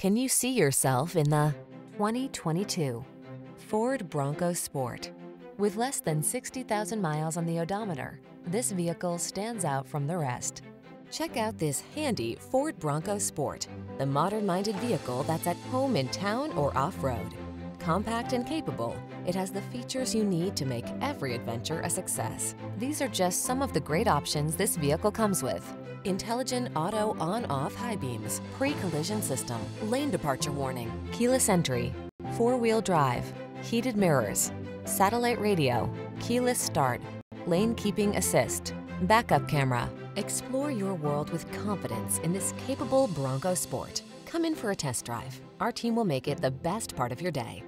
Can you see yourself in the 2022 Ford Bronco Sport? With less than 60,000 miles on the odometer, this vehicle stands out from the rest. Check out this handy Ford Bronco Sport, the modern-minded vehicle that's at home in town or off-road. Compact and capable, it has the features you need to make every adventure a success. These are just some of the great options this vehicle comes with: intelligent auto on-off high beams, pre-collision system, lane departure warning, keyless entry, four-wheel drive, heated mirrors, satellite radio, keyless start, lane keeping assist, backup camera. Explore your world with confidence in this capable Bronco Sport. Come in for a test drive. Our team will make it the best part of your day.